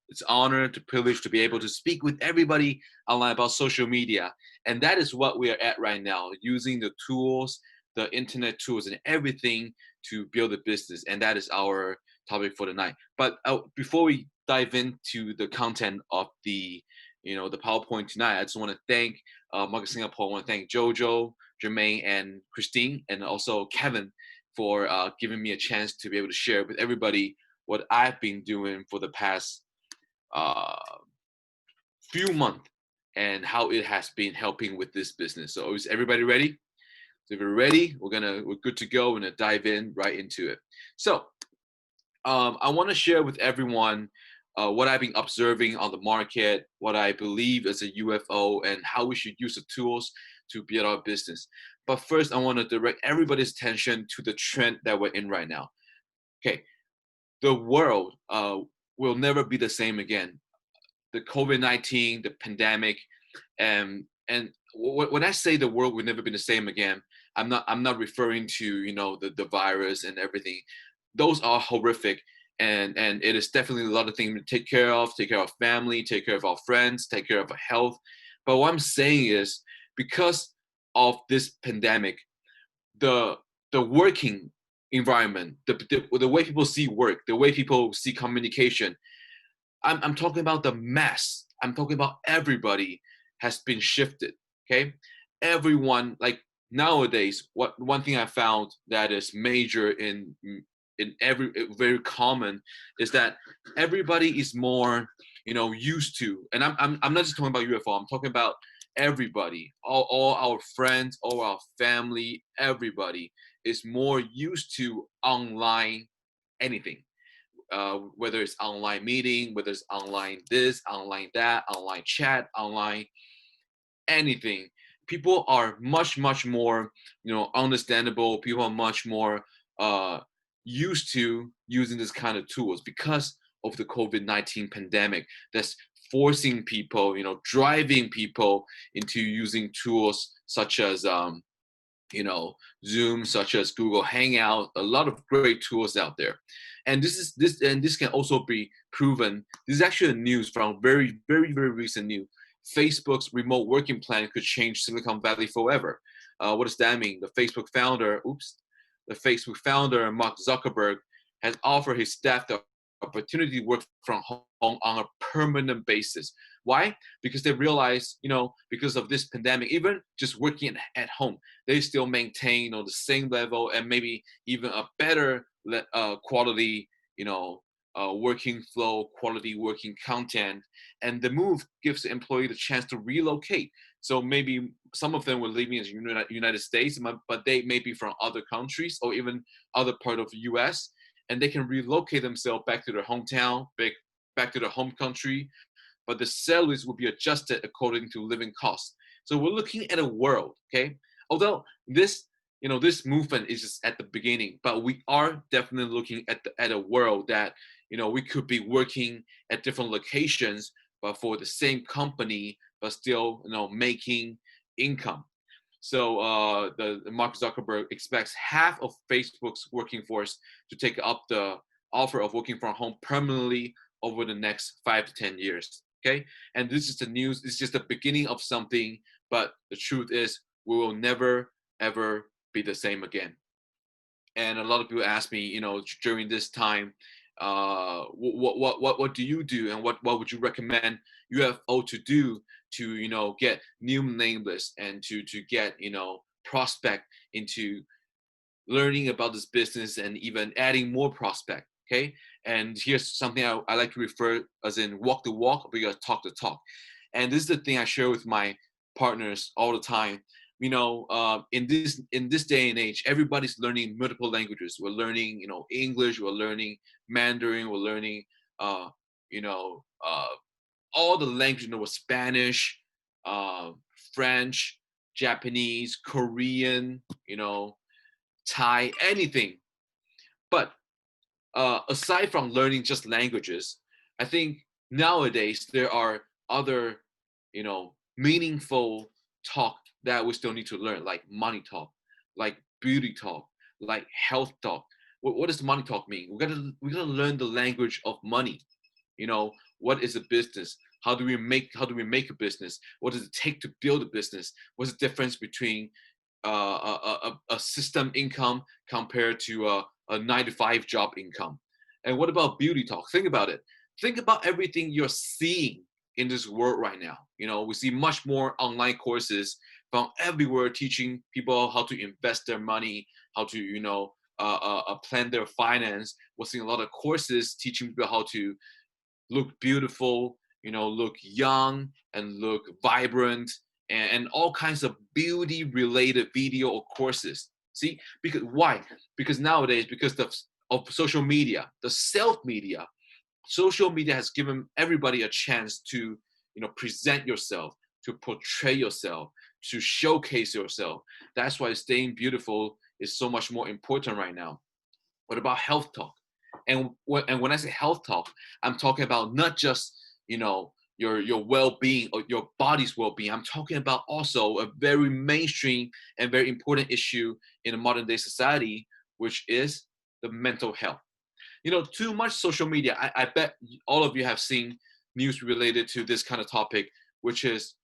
It's an honor, to privilege to be able to speak with everybody online about social media. And that is what we are at right now, using the tools, the internet tools and everything to build a business. And that is our topic for tonight. But before we dive into the content of the PowerPoint tonight, I just want to thank Market Singapore. I want to thank Jojo, Jermaine, and Christine, and also Kevin for giving me a chance to be able to share with everybody what I've been doing for the past uh, few months and how it has been helping with this business. So is everybody ready? So if we're ready, we're good to go. We're gonna dive in right into it. So I want to share with everyone what I've been observing on the market, what I believe is a UFO, and how we should use the tools to build our business. But first, I want to direct everybody's attention to the trend that we're in right now. Okay, the world will never be the same again. The COVID-19, the pandemic, and when I say the world will never be the same again, I'm not referring to the virus and everything. Those are horrific, and it is definitely a lot of things to take care of family, take care of our friends, take care of our health. But what I'm saying is, because of this pandemic, the the working environment, the way people see work, the way people see communication, I'm talking about the mass. I'm talking about everybody has been shifted. Okay, everyone, like nowadays. What one thing I found that is major in every very common is that everybody is more used to, and I'm not just talking about UFO. I'm talking about everybody, all our friends, all our family, everybody is more used to online anything, whether it's online meeting, whether it's online this, online that, online chat, online anything. People are much, much more, understandable. People are much more uh, used to using this kind of tools because of the COVID-19 pandemic that's forcing people, driving people into using tools such as Zoom, such as Google Hangout, a lot of great tools out there. And this can also be proven. This is actually news from very, very, very recent news. Facebook's remote working plan could change Silicon Valley forever. What does that mean? The Facebook founder, Mark Zuckerberg, has offered his staff the opportunity to work from home on a permanent basis. Why? Because they realize, because of this pandemic, even just working at home, they still maintain, the same level and maybe even a better quality, working flow, quality working content. And the move gives the employee the chance to relocate. So maybe some of them were living in the United States, but they may be from other countries or even other part of the US, and they can relocate themselves back to their hometown, back to their home country, but the salaries will be adjusted according to living costs. So we're looking at a world, okay? Although this movement is just at the beginning, but we are definitely looking at a world that we could be working at different locations, but for the same company, but still making income. So the Mark Zuckerberg expects half of Facebook's working force to take up the offer of working from home permanently over the next 5 to 10 years. Okay, and this is the news. It's just the beginning of something, but the truth is, we will never ever be the same again. And a lot of people ask me, during this time, what do you do, and what would you recommend UFO to do to get new name lists and to get prospect into learning about this business and even adding more prospect. Okay, and here's something I like to refer as in walk the walk, but you got to talk the talk. And this is the thing I share with my partners all the time. In this day and age, everybody's learning multiple languages. We're learning English, we're learning Mandarin, we're learning uh, you know uh, all the language, Spanish, uh, French, Japanese, Korean, Thai, anything. But aside from learning just languages, I think nowadays there are other, meaningful talk that we still need to learn, like money talk, like beauty talk, like health talk. What does money talk mean? We gotta learn the language of money. What is a business? How do we make a business? What does it take to build a business? What's the difference between a system income compared to a 9 to 5 job income? And what about beauty talk? Think about it. Think about everything you're seeing in this world right now. We see much more online courses from everywhere teaching people how to invest their money, how to plan their finance. We're seeing a lot of courses teaching people how to look beautiful, look young and look vibrant, and all kinds of beauty related video or courses. See, because why? Because nowadays, because of social media, the self media, social media has given everybody a chance to present yourself, to portray yourself, to showcase yourself. That's why staying beautiful is so much more important right now. What about health talk? And when I say health talk, I'm talking about not just your well-being or your body's well-being. I'm talking about also a very mainstream and very important issue in a modern day society, which is the mental health. Too much social media. I bet all of you have seen news related to this kind of topic, which is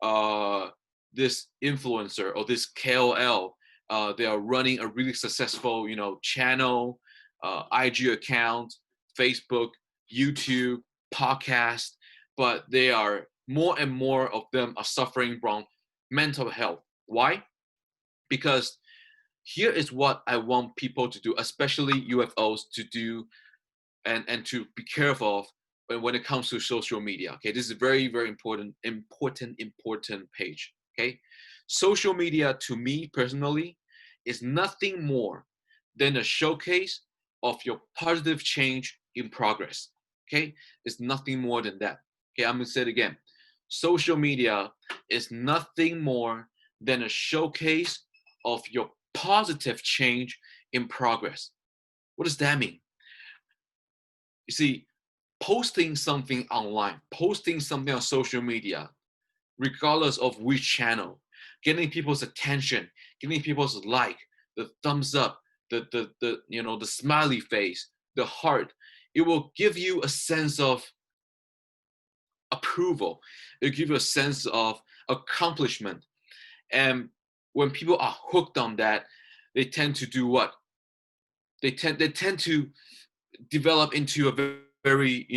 uh, this influencer or this KOL. They are running a really successful channel, IG account, Facebook, YouTube, podcast, but they are more and more of them are suffering from mental health. Why? Because here is what I want people to do, especially UFOs, to do and to be careful of when it comes to social media. Okay, this is a very, very important page. Okay, social media to me personally is nothing more than a showcase of your positive change in progress. Okay, it's nothing more than that. Okay, I'm gonna say it again. Social media is nothing more than a showcase of your positive change in progress. What does that mean? You see, posting something online, posting something on social media, regardless of which channel, getting people's attention, getting people's like, the thumbs up, the smiley face, the heart, it will give you a sense of approval. It'll give you a sense of accomplishment. And when people are hooked on that, they tend to do what? They tend to develop into a very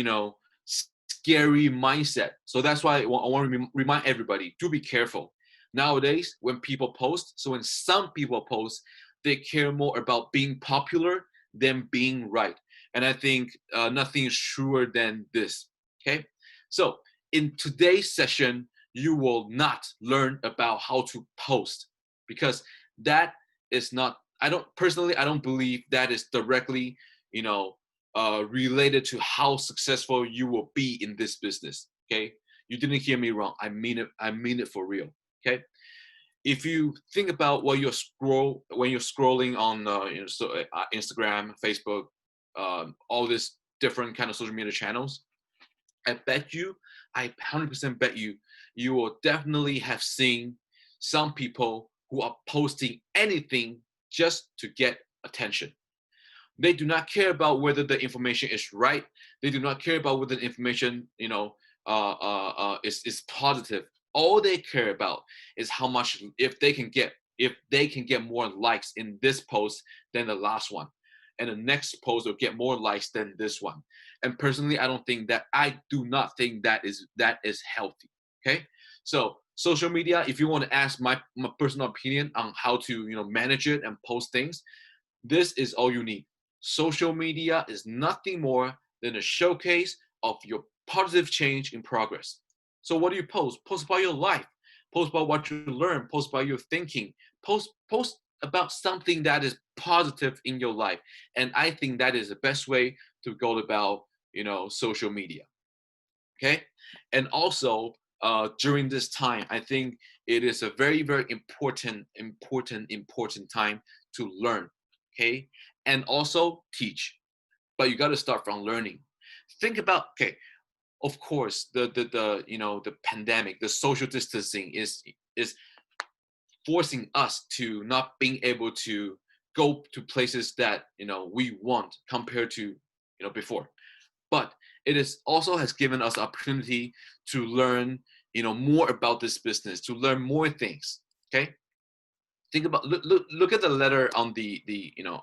scary mindset. So that's why I want to remind everybody to be careful nowadays when people post. So when some people post, they care more about being popular than being right. And I think nothing is truer than this. Okay, so in today's session you will not learn about how to post, because that is not, I don't believe that is directly you know related to how successful you will be in this business. Okay, you didn't hear me wrong. I mean it for real. Okay, if you think about what when you're scrolling on Instagram, Facebook, all these different kind of social media channels, I bet you, I 100% bet you, you will definitely have seen some people who are posting anything just to get attention. They do not care about whether the information is right. They do not care about whether the information, is positive. All they care about is how much, if they can get more likes in this post than the last one, and the next post will get more likes than this one. And personally, I do not think that is healthy. Okay, so social media, if you want to ask my personal opinion on how to manage it and post things, this is all you need. Social media is nothing more than a showcase of your positive change in progress. So what do you post? Post about your life. Post about what you learn. Post about your thinking. Post about something that is positive in your life. And I think that is the best way to go about social media. Okay, and also during this time, I think it is a very, very important time to learn. Okay, and also teach, but you got to start from learning. Think about, okay, of course the pandemic, the social distancing is forcing us to not being able to go to places that we want compared to before. But it is also has given us opportunity to learn, more about this business, to learn more things. Okay, think about look at the letter on the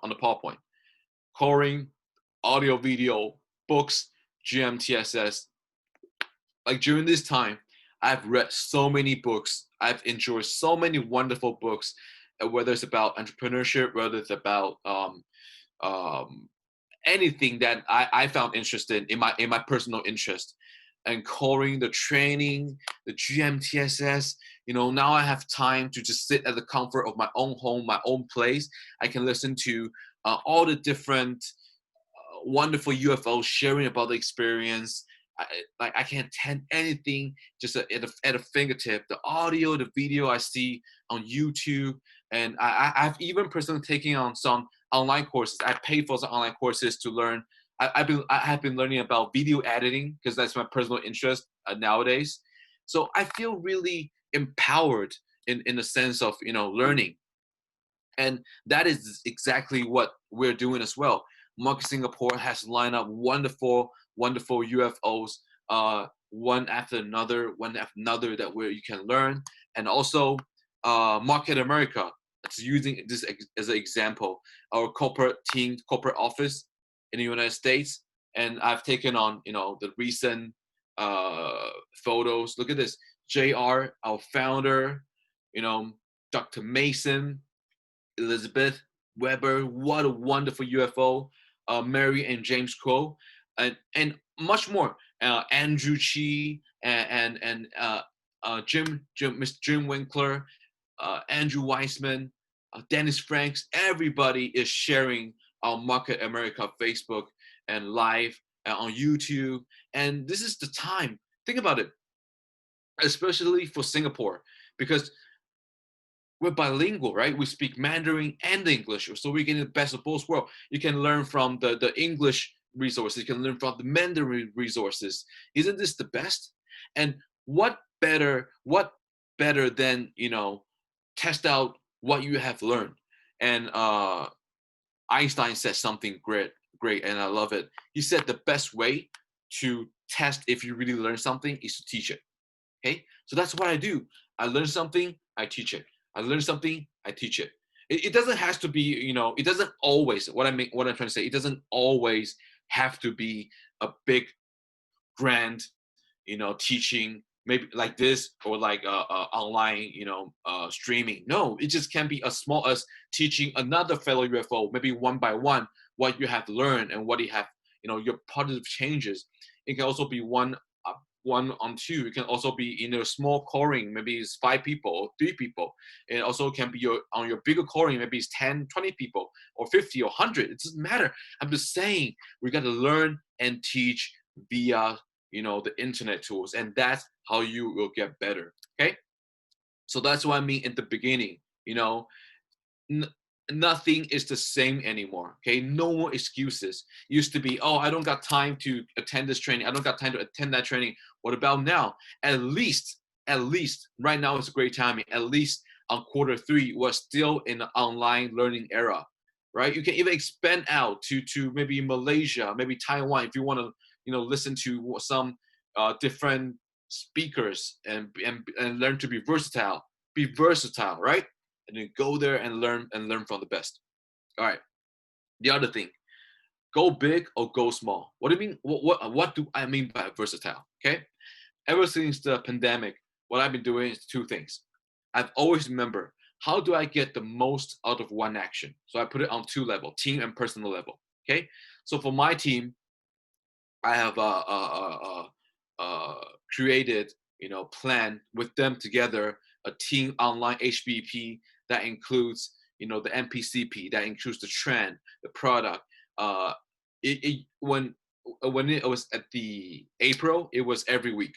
on the PowerPoint: coding, audio, video, books, GMTSS. Like during this time, I've read so many books. I've enjoyed so many wonderful books, whether it's about entrepreneurship, whether it's about um, anything that I found interested in my personal interest. And calling the training, the GMTSS, now I have time to just sit at the comfort of my own home, my own place. I can listen to all the different wonderful UFOs sharing about the experience. I can attend anything just at a fingertip. The audio, the video I see on YouTube, and I've even personally taken on some online courses. I paid for some online courses to learn. I have been learning about video editing because that's my personal interest nowadays. So I feel really empowered in the sense of learning, and that is exactly what we're doing as well. Market Singapore has lined up wonderful UFOs, one after another that where you can learn, and also Market America. It's using this as an example. Our corporate team, corporate office in the United States, and I've taken on the recent uh, photos. Look at this, JR, our founder, you know, Dr. Mason, Elizabeth Weber, what a wonderful UFO, Mary and James Crow, and much more. Andrew Chi and Mr. Jim Winkler, Andrew Weissman, Dennis Franks. Everybody is sharing on Market America Facebook and live on YouTube, and this is the time. Think about it, especially for Singapore, because we're bilingual, right? We speak Mandarin and English, so we're getting the best of both worlds. You can learn from the English resources, you can learn from the Mandarin resources. Isn't this the best? And what better than test out what you have learned? And Einstein said something great, and I love it. He said the best way to test if you really learn something is to teach it. Okay, so that's what I do. I learn something, I teach it. I learn something, I teach it. It doesn't have to be, it doesn't always. What I'm trying to say, it doesn't always have to be a big, grand, teaching, maybe like this or like online, streaming. No, it just can be as small as teaching another fellow UFO, maybe one by one, what you have learned and what you have, your positive changes. It can also be one on two. It can also be in a small coring, maybe it's 5 people or 3 people. It also can be on your bigger coring, maybe it's 10, 20 people or 50 or 100. It doesn't matter. I'm just saying we got to learn and teach via the internet tools, and that's how you will get better. Okay, so that's what I mean in the beginning. N- Nothing is the same anymore. Okay, no more excuses. Used to be, oh, I don't got time to attend this training, I don't got time to attend that training. What about now? At least right now is a great timing. At least on quarter 3 we're still in the online learning era, right? You can even expand out to maybe Malaysia, maybe Taiwan, if you want to listen to some different speakers, and learn to be versatile, right? And then go there and learn from the best. All right. The other thing, go big or go small. What do you mean? What do I mean by versatile? Okay. Ever since the pandemic, what I've been doing is 2 things. I've always remember, how do I get the most out of one action? So I put it on 2 level, team and personal level. Okay. So for my team, I have created, plan with them together, a team online HBP that includes, the MPCP, that includes the trend, the product. Uh, it when it was at the April, it was every week.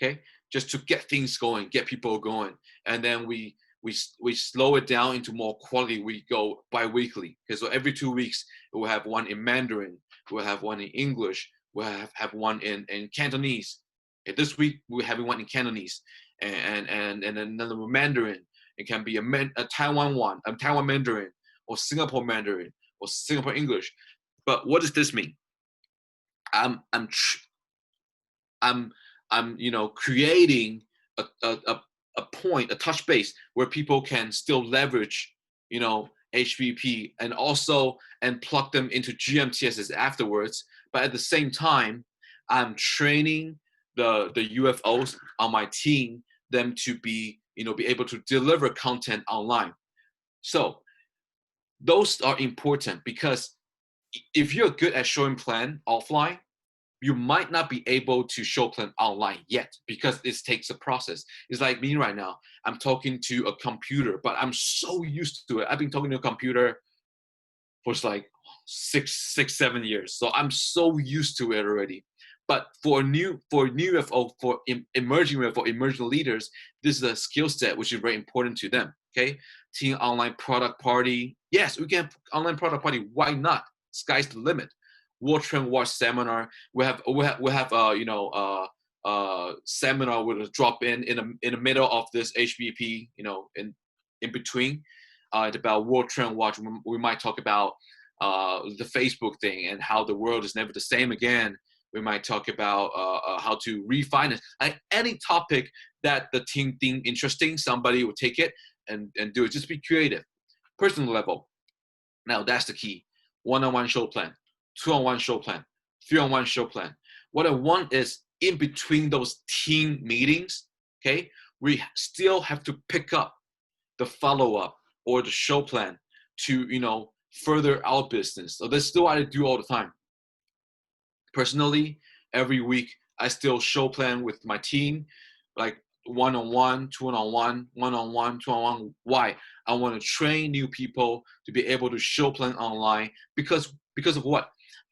Okay, just to get things going, get people going, and then we slow it down into more quality. We go bi-weekly. Okay, so every 2 weeks we'll have one in Mandarin, we'll have one in English, we'll have one in Cantonese. Okay, this week we're having one in Cantonese, and another Mandarin. It can be a Taiwan one, a Taiwan Mandarin, or Singapore Mandarin, or Singapore English. But what does this mean? I'm I'm creating a point, a touch base where people can still leverage, HPP and plug them into GMTSs afterwards. But at the same time, I'm training the UFOs on my team, them to be able to deliver content online. So those are important, because if you're good at showing plan offline, you might not be able to show plan online yet, because this takes a process. It's like me right now. I'm talking to a computer, but I'm so used to it. I've been talking to a computer for like 7 years. So I'm so used to it already. But for new UFO, for emerging UFO, emerging leaders, this is a skill set which is very important to them. Okay, team online product party. Yes, we can online product party. Why not? Sky's the limit. World Trend Watch seminar. We have seminar will drop in the middle of this HBP. In between. About World Trend Watch. We might talk about the Facebook thing and how the world is never the same again. We might talk about how to refinance. Like any topic that the team think interesting, somebody will take it and do it. Just be creative. Personal level. Now that's the key. One-on-one show plan, two-on-one show plan, three-on-one show plan. What I want is in between those team meetings, okay, we still have to pick up the follow-up or the show plan to further our business. So that's still what I do all the time. Personally, every week I still show plan with my team, like one-on-one, two-on-one, one-on-one, two-on-one. Why? I want to train new people to be able to show plan online, because of what?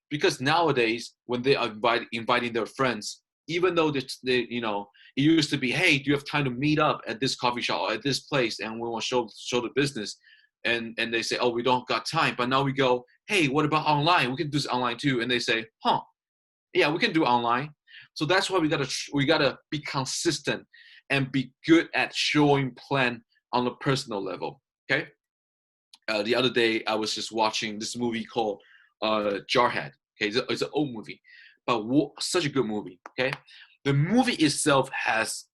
Because nowadays when they are inviting their friends, even though they it used to be, hey, do you have time to meet up at this coffee shop or at this place, and we want to show the business, and they say, oh, we don't got time. But now we go, hey, what about online? We can do this online too. And they say, yeah, we can do online. So that's why we gotta be consistent and be good at showing plan on a personal level. Okay. The other day I was just watching this movie called Jarhead. Okay, it's an old movie, but such a good movie. Okay, the movie itself has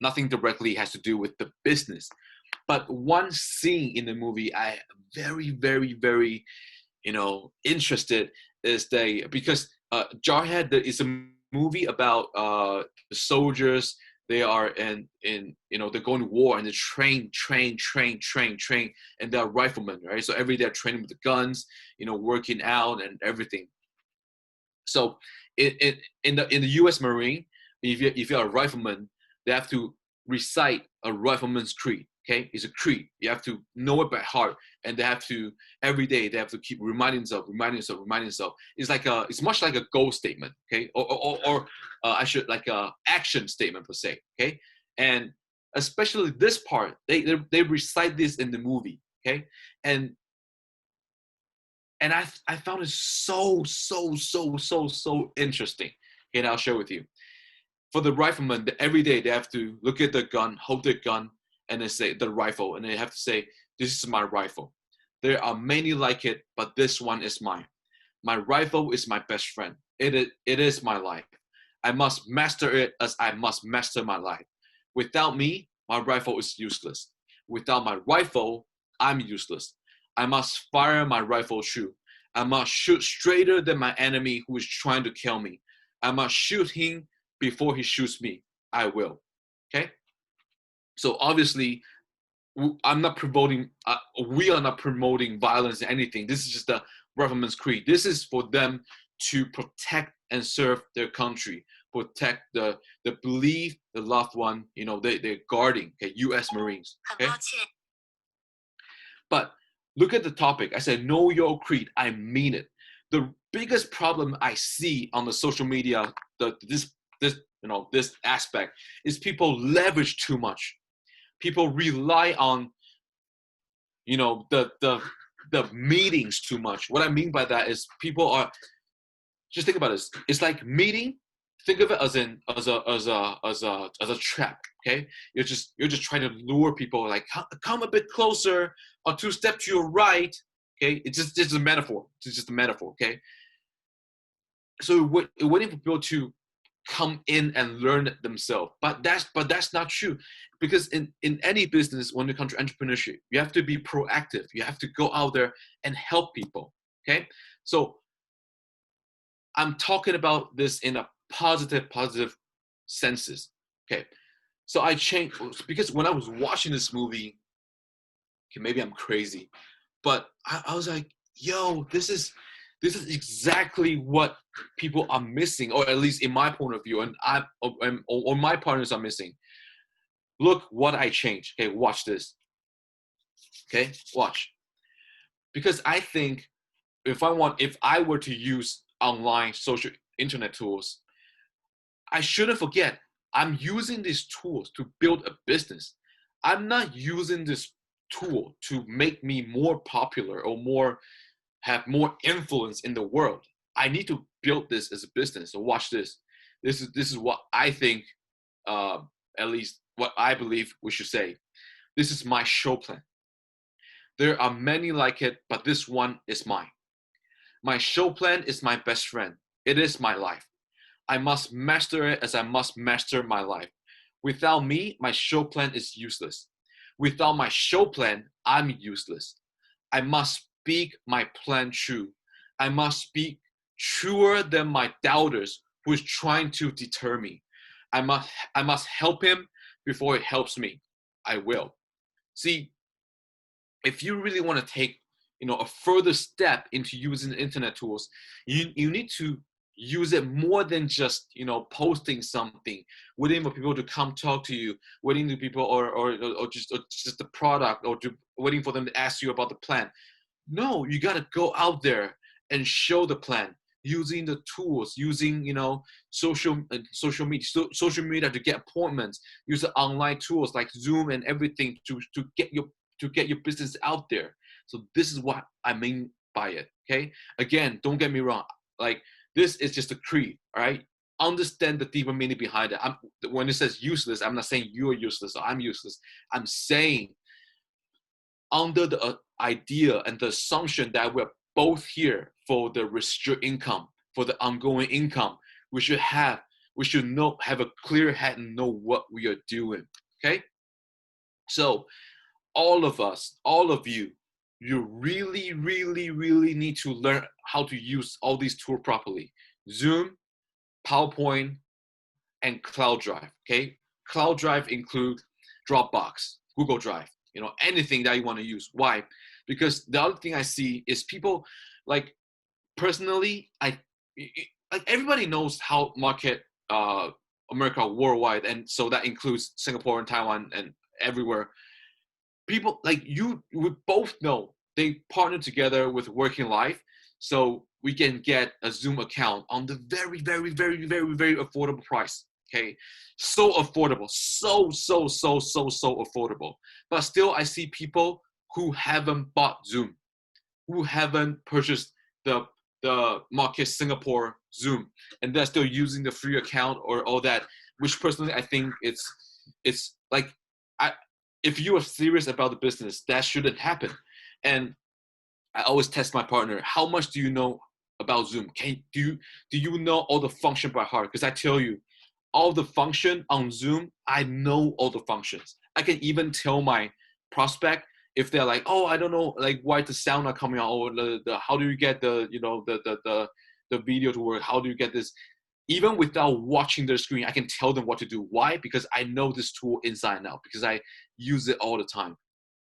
nothing directly has to do with the business, but one scene in the movie I very, very, very interested is because Jarhead is a movie about the soldiers. They are they're going to war, and they train, and they're riflemen, right? So every day they're training with the guns, working out and everything. So in the U.S. Marine, if you're a rifleman, they have to recite a rifleman's creed. Okay, it's a creed. You have to know it by heart, and they have to every day. They have to keep reminding themselves. It's it's much like a goal statement. Okay, or I should like a action statement per se. Okay, and especially this part, they recite this in the movie. Okay, and I found it so interesting. Okay, and I'll share with you. For the riflemen, every day they have to look at the gun, hold the gun, and they say the rifle, and they have to say, this is my rifle. There are many like it, but this one is mine. My rifle is my best friend. It is my life. I must master it as I must master my life. Without me, my rifle is useless. Without my rifle, I'm useless. I must fire my rifle true. I must shoot straighter than my enemy who is trying to kill me. I must shoot him before he shoots me. I will. Okay? So obviously, I'm not promoting, we are not promoting violence or anything. This is just the rifleman's creed. This is for them to protect and serve their country, protect the belief, the loved one, they're guarding, okay, U.S. Marines. Okay? But look at the topic. I said, know your creed. I mean it. The biggest problem I see on the social media, this aspect, is people leverage too much. People rely on, the meetings too much. What I mean by that is people are, just think about this. It's like meeting. Think of it as a trap. Okay, you're just trying to lure people, like come a bit closer or 2 steps to your right. Okay, it's just a metaphor. It's just a metaphor. Okay, so waiting for people to come in and learn it themselves. But that's not true, because in any business, when it comes to entrepreneurship, you have to be proactive. You have to go out there and help people. Okay, so I'm talking about this in a positive senses. Okay, so I changed because when I was watching this movie, okay, maybe I'm crazy, but I was like, yo, this is exactly what people are missing, or at least in my point of view, and or my partners are missing. Look what I changed. Okay, watch this. Okay, watch. Because I think if I were to use online social internet tools, I shouldn't forget I'm using these tools to build a business. I'm not using this tool to make me more popular or have more influence in the world. I need to build this as a business. So watch this. This is what I think, uh, at least what I believe we should say. This is my show plan. There are many like it, but this one is mine. My show plan is my best friend. It is my life. I must master it as I must master my life. Without me, my show plan is useless. Without my show plan, I'm useless. I must speak my plan true. I must speak truer than my doubters who is trying to deter me. I must help him before he helps me. I will. See, if you really want to take a further step into using internet tools, you need to use it more than just posting something, waiting for people to come talk to you, waiting to people or just the product, or waiting for them to ask you about the plan. No, you got to go out there and show the plan using the tools, using social media to get appointments, use the online tools like Zoom and everything to get your business out there. So this is what I mean by it. Okay, again, don't get me wrong. Like, this is just a creed. All right, understand the deeper meaning behind it. When it says useless, I'm not saying you're useless or I'm useless. I'm saying, under the idea and the assumption that we're both here for the residual income, for the ongoing income, we should have a clear head and know what we are doing. Okay, so all of us, all of you, you really, really, really need to learn how to use all these tools properly. Zoom, PowerPoint, and Cloud Drive. Okay, Cloud Drive include Dropbox, Google Drive, anything that you want to use. Why? Because the other thing I see is people, like, personally, like, everybody knows how market America worldwide, and so that includes Singapore and Taiwan and everywhere. People like you would both know they partner together with Working Life, so we can get a Zoom account on the very, very, very, very, very affordable price. Okay, so affordable, so affordable. But still, I see people who haven't bought Zoom, who haven't purchased the market Singapore Zoom, and they're still using the free account or all that. Which personally, I think it's like, I if you are serious about the business, that shouldn't happen. And I always test my partner. How much do you know about Zoom? Do you know all the function by heart? Because I tell you, all the function on Zoom, I know all the functions. I can even tell my prospect if they're like, oh, I don't know, like, why the sound not coming out, or the how do you get the video to work? How do you get this? Even without watching their screen, I can tell them what to do. Why? Because I know this tool inside and out, because I use it all the time.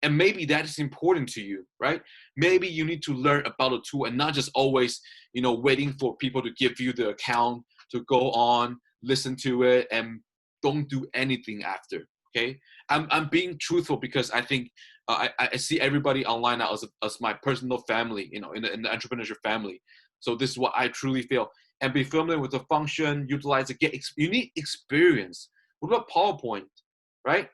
And maybe that is important to you, right? Maybe you need to learn about a tool and not just always, waiting for people to give you the account to go on, listen to it, and don't do anything after. Okay, I'm being truthful because I think I see everybody online now as my personal family, in the entrepreneurship family. So this is what I truly feel. And be familiar with the function, utilize it. You need experience. What about PowerPoint, right?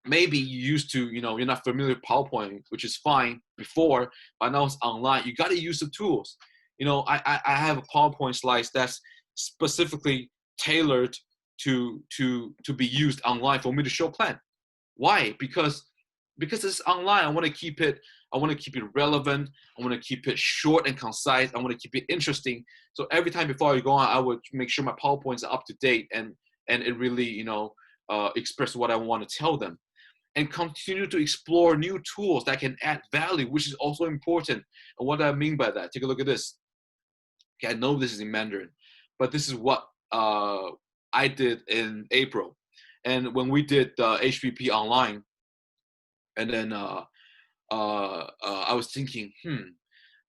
Maybe you used to, you're not familiar with PowerPoint, which is fine before, but now it's online. You got to use the tools. I have a PowerPoint slides that's specifically tailored to be used online for me to show plan. Why? Because it's online. I want to keep it I want to keep it relevant. I want to keep it short and concise. I want to keep it interesting. So every time before I go on, I would make sure my PowerPoints are up to date and it really, express what I want to tell them. And continue to explore new tools that can add value, which is also important. And what do I mean by that? Take a look at this. Okay, I know this is in Mandarin, but this is what I did in April. And when we did the HPP online, and then I was thinking,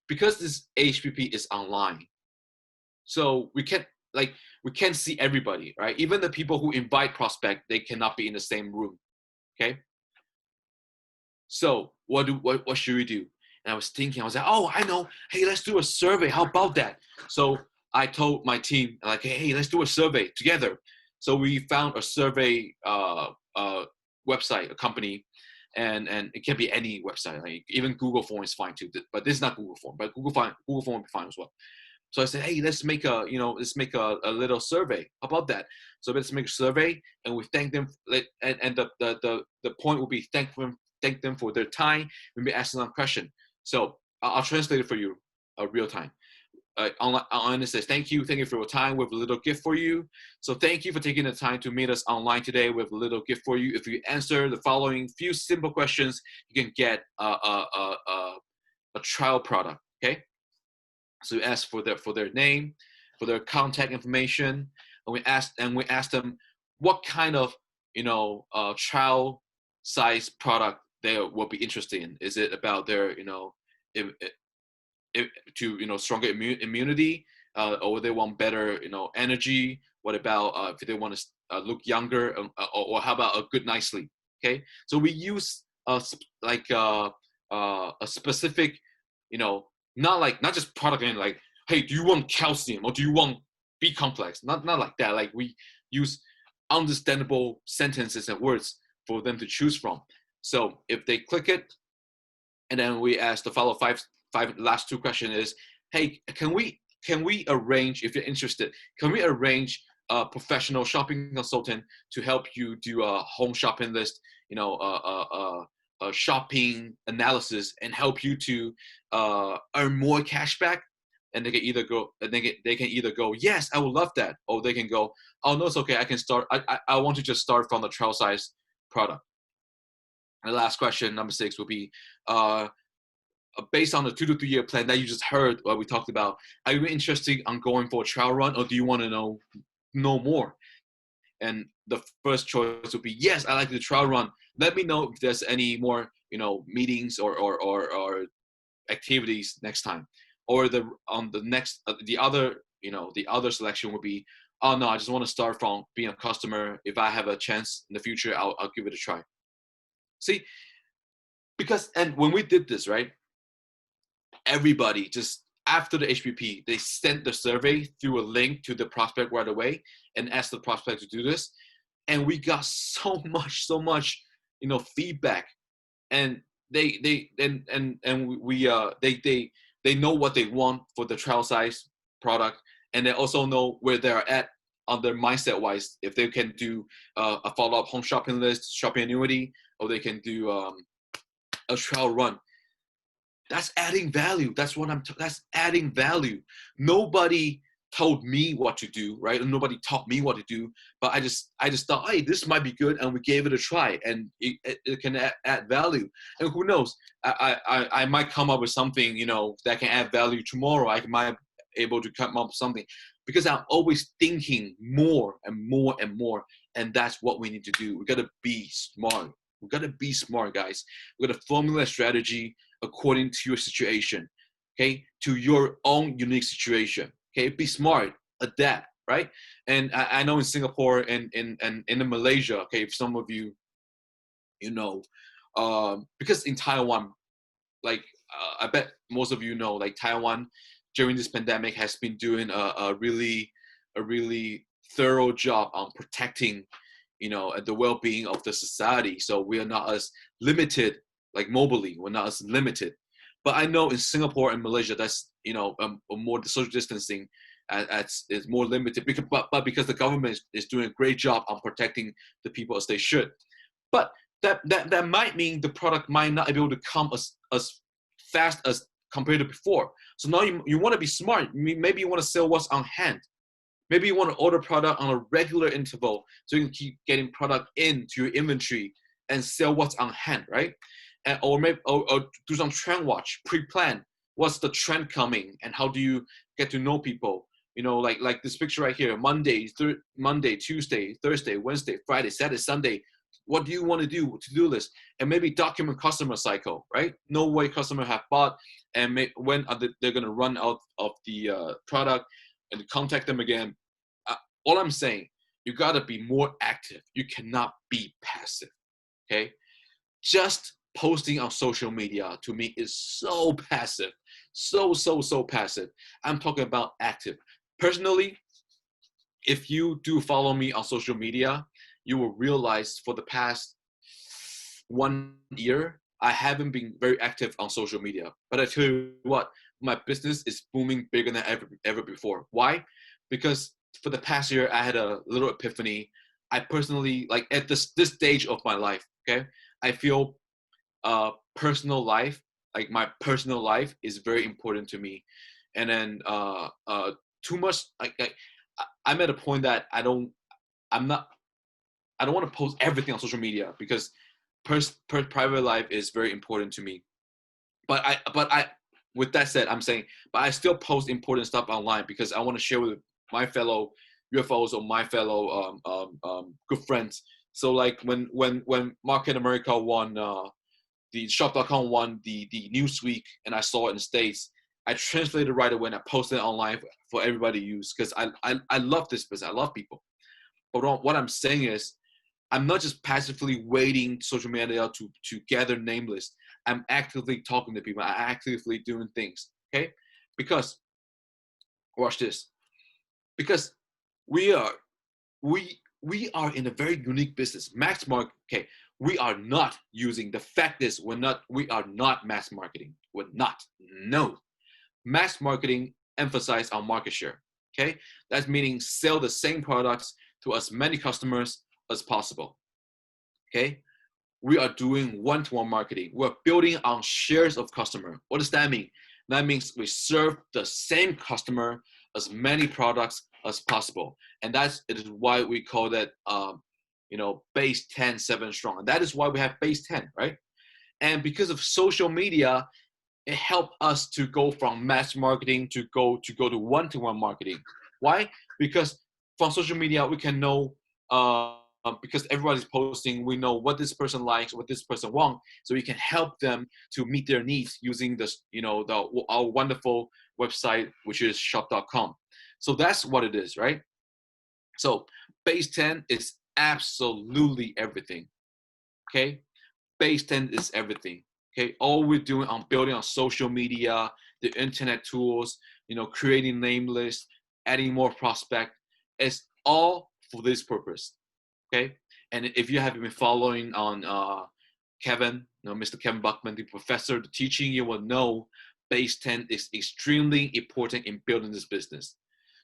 because this HPP is online, so we can't see everybody, right? Even the people who invite prospect, they cannot be in the same room. Okay. So what should we do? And I was thinking, I was like, oh, I know. Hey, let's do a survey. How about that? So I told my team, like, hey, let's do a survey together. So we found a survey website, a company, and it can be any website. Like even Google Form is fine too. But this is not Google Form, but Google Form would be fine as well. So I said, hey, let's make a little survey. How about that? So let's make a survey, and we thank them. And the point will be thank them for their time. We'll be asking them a question. So I'll translate it for you, real time. Online says, thank you for your time. We have a little gift for you. So thank you for taking the time to meet us online today. We have a little gift for you. If you answer the following few simple questions, you can get a trial product. Okay. So we ask for their name, for their contact information, and we ask them what kind of trial size product they will be interested in. Is it about their stronger immunity, or they want better energy? What about if they want to look younger, or how about a good night's sleep? Okay, so we use a specific, not just product name, like, hey, do you want calcium or do you want B complex? Not like that. Like we use understandable sentences and words for them to choose from. So if they click it, and then we ask the follow five last two questions is, hey, can we arrange, if you're interested, can we arrange a professional shopping consultant to help you do a home shopping list, a shopping analysis, and help you to earn more cash back? And they can either go, yes, I would love that, or they can go, oh no, it's okay, I can start. I want to just start from the trial size product. And the last question, number 6, will be, based on the 2 to 3 year plan that you just heard what we talked about, are you interested in going for a trial run, or do you want to know more? And the first choice would be, yes, I like the trial run. Let me know if there's any more, meetings or activities next time. Or the other selection would be, oh no, I just want to start from being a customer. If I have a chance in the future, I'll give it a try. See, and when we did this, right, everybody just after the HPP, they sent the survey through a link to the prospect right away and asked the prospect to do this. And we got so much, feedback. And they know what they want for the trial size product, and they also know where they're at on their mindset wise. If they can do a follow-up home shopping list, shopping annuity, or they can do a trial run. That's adding value. That's adding value. Nobody told me what to do, right? And nobody taught me what to do. But I just thought, hey, this might be good, and we gave it a try, and it can add value. And who knows? I might come up with something, that can add value tomorrow. I might be able to come up with something, because I'm always thinking more and more and more. And that's what we need to do. We gotta be smart. We gotta be smart, guys. We gotta formulate a strategy according to your situation, okay? To your own unique situation, okay? Be smart, adapt, right? And I know in Singapore and in Malaysia, okay, if some of you, because in Taiwan, like I bet most of you know, like Taiwan during this pandemic has been doing a really thorough job on protecting, the well-being of the society. So we are not as limited, like mobily, we're not as limited. But I know in Singapore and Malaysia, that's more the social distancing is more limited, but because the government is doing a great job on protecting the people as they should. But that might mean the product might not be able to come as fast as compared to before. So now you want to be smart. Maybe you want to sell what's on hand. Maybe you want to order product on a regular interval so you can keep getting product into your inventory and sell what's on hand, right? And, or maybe or do some trend watch, pre-plan. What's the trend coming, and how do you get to know people? You know, like this picture right here: Monday, Tuesday, Thursday, Wednesday, Friday, Saturday, Sunday. What do you want to do? To-do list, and maybe document customer cycle, right? Know what customer have bought, and when are they're gonna run out of the product, and contact them again. All I'm saying, you gotta be more active. You cannot be passive. Okay, just posting on social media to me is so passive, so passive. I'm talking about active. Personally, if you do follow me on social media, you will realize for the past 1 year, I haven't been very active on social media. But I tell you what, my business is booming bigger than ever before. Why? Because for the past year, I had a little epiphany. I personally, like at this stage of my life, okay, I feel personal life, like my personal life is very important to me. And then too much, I'm at a point that I'm not, I don't want to post everything on social media because private life is very important to me. But with that said, I'm saying, but I still post important stuff online because I want to share with my fellow UFOs or my fellow good friends. So like when Market America won, the shop.com won the Newsweek, and I saw it in the States, I translated right away and I posted it online for everybody to use because I love this business. I love people. But what I'm saying is, I'm not just passively waiting social media to gather name lists. I'm actively talking to people. I'm actively doing things. Okay, because watch this. Because we are we are in a very unique business. Mass market. Okay, we are not using. The fact is, we are not mass marketing. We're not. No, mass marketing emphasize on market share. Okay, that's meaning sell the same products to as many customers as possible. Okay, we are doing one-to-one marketing. We're building on shares of customer. What does that mean? That means we serve the same customer as many products as possible, and it is why we call that base 10, 7 strong. And that is why we have base 10, right? And because of social media, it helped us to go from mass marketing to go to one-to-one marketing. Why? Because from social media we can know, because everybody's posting, we know what this person likes, what this person wants, so we can help them to meet their needs using this, our wonderful website, which is shop.com. So that's what it is, right? So base 10 is absolutely everything. Okay, base 10 is everything. Okay, all we're doing on building on social media, the internet tools, creating name lists, adding more prospect, is all for this purpose. Okay, and if you have been following on Kevin, Mr. Kevin Buckman, the professor, the teaching, you will know base 10 is extremely important in building this business.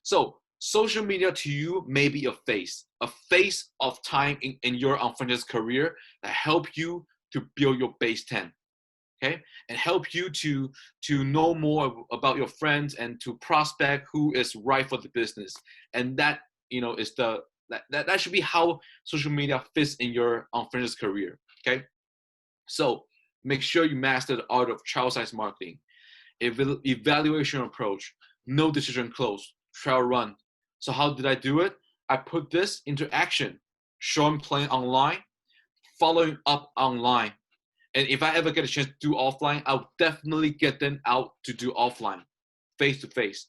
So social media to you may be a phase of time in your entrepreneur's career that help you to build your base 10. Okay, and help you to know more about your friends and to prospect who is right for the business. And that is that should be how social media fits in your entrepreneur's career. Okay, so make sure you master the art of trial size marketing, evaluation approach, no decision close, trial run. So how did I do it? I put this into action, showing playing online, following up online. And if I ever get a chance to do offline, I'll definitely get them out to do offline, face to face.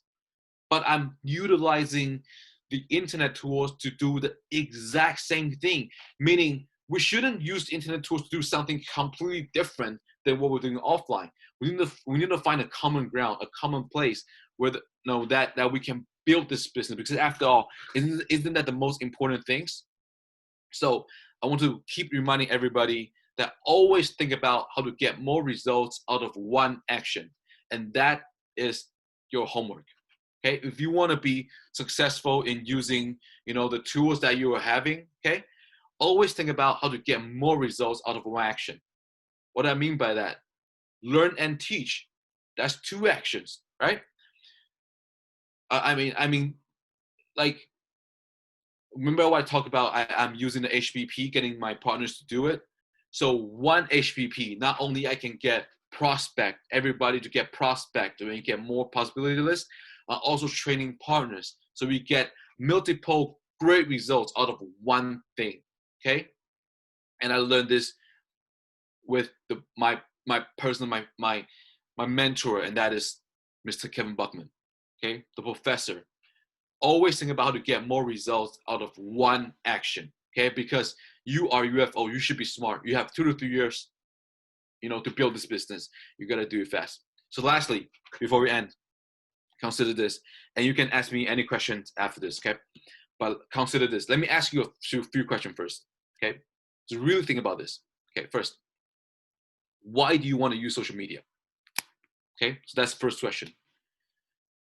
But I'm utilizing the internet tools to do the exact same thing, meaning we shouldn't use internet tools to do something completely different than what we're doing offline. We need to find a common ground, a common place where that we can build this business, because after all, isn't that the most important things? So I want to keep reminding everybody that always think about how to get more results out of one action. And that is your homework. Okay, if you want to be successful in using, the tools that you are having, okay, always think about how to get more results out of one action. What do I mean by that? Learn and teach. That's 2 actions, right? I mean, like, remember what I talked about? I'm using the HPP, getting my partners to do it. So 1 HPP, not only I can get prospect, everybody to get prospect, and we get more possibility lists, also training partners. So we get multiple great results out of one thing, okay? And I learned this with my personal my mentor, and that is Mr. Kevin Buckman, okay, the professor. Always think about how to get more results out of one action, okay? Because you are UFO, you should be smart. You have 2 to 3 years, to build this business. You gotta do it fast. So lastly, before we end, consider this, and you can ask me any questions after this, okay? But consider this. Let me ask you a few questions first, okay? So really think about this. Okay, first, why do you want to use social media? Okay, so that's the first question.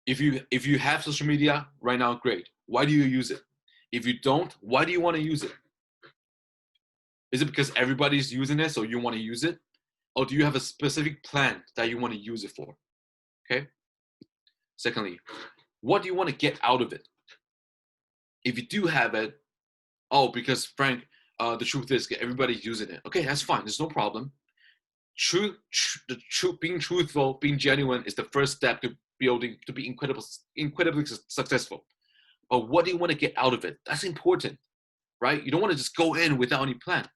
If you have social media right now, great. Why do you use it? If you don't, why do you want to use it? Is it because everybody's using it, so you want to use it? Or do you have a specific plan that you want to use it for? Okay. Secondly, what do you want to get out of it? If you do have it, oh, because Frank, the truth is everybody's using it. Okay, that's fine. There's no problem. Being truthful, being genuine is the first step to building to be incredibly successful. But what do you want to get out of it? That's important, right? You don't want to just go in without any plan.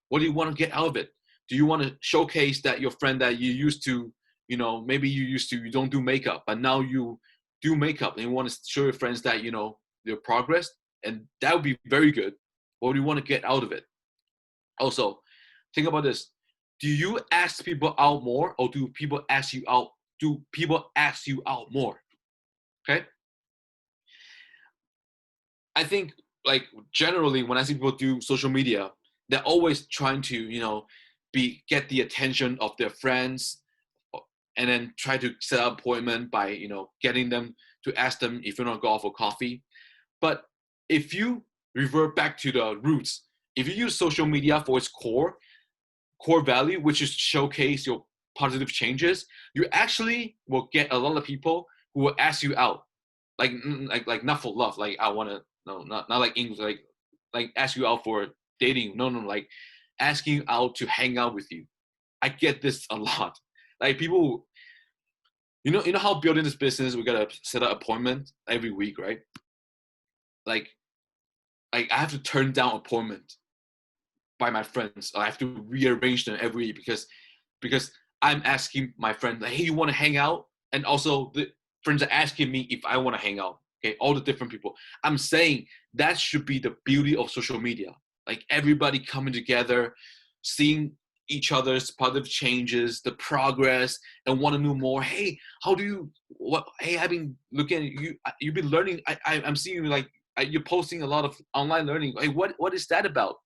What do you want to get out of it? Do you want to showcase that your friend that you used to, maybe you don't do makeup, but now you do makeup, and you want to show your friends that your progress, and that would be very good. What do you want to get out of it? Also, think about this. Do you ask people out more, or do people ask you out? Do people ask you out more? Okay. I think, like, generally when I see people do social media, they're always trying to, get the attention of their friends, and then try to set up an appointment by, getting them to ask them if you want to go out for coffee. But if you revert back to the roots, if you use social media for its core value, which is showcase your positive changes, you actually will get a lot of people who will ask you out, like not for love, like I want to, no, not like English, like ask you out for dating, no, like asking you out to hang out with you. I get this a lot. Like, people, you know how building this business, we gotta set up appointment every week, right? Like, I have to turn down appointment by my friends. I have to rearrange them every week because I'm asking my friend, like, hey, you want to hang out? And also the friends are asking me if I want to hang out. Okay, all the different people. I'm saying that should be the beauty of social media. Like, everybody coming together, seeing each other's positive changes, the progress, and want to know more. Hey, how do you? What? Hey, I've been looking at you. You've been learning. I'm seeing you, like, you're posting a lot of online learning. Hey, what is that about?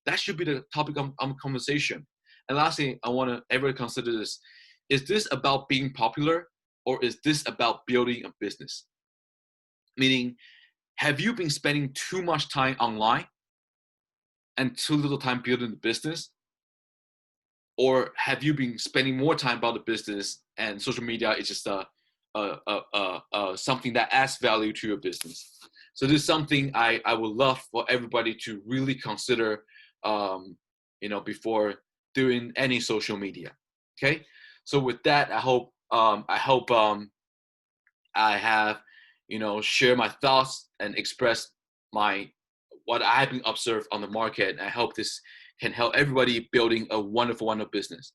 That should be the topic of conversation. And lastly, I want to ever consider this. Is this about being popular, or is this about building a business? Meaning, have you been spending too much time online and too little time building the business? Or have you been spending more time about the business, and social media is just something that adds value to your business? So this is something I would love for everybody to really consider, before doing any social media. Okay. So with that, I have, share my thoughts and express what I have been observed on the market. And I hope this can help everybody building a wonderful business.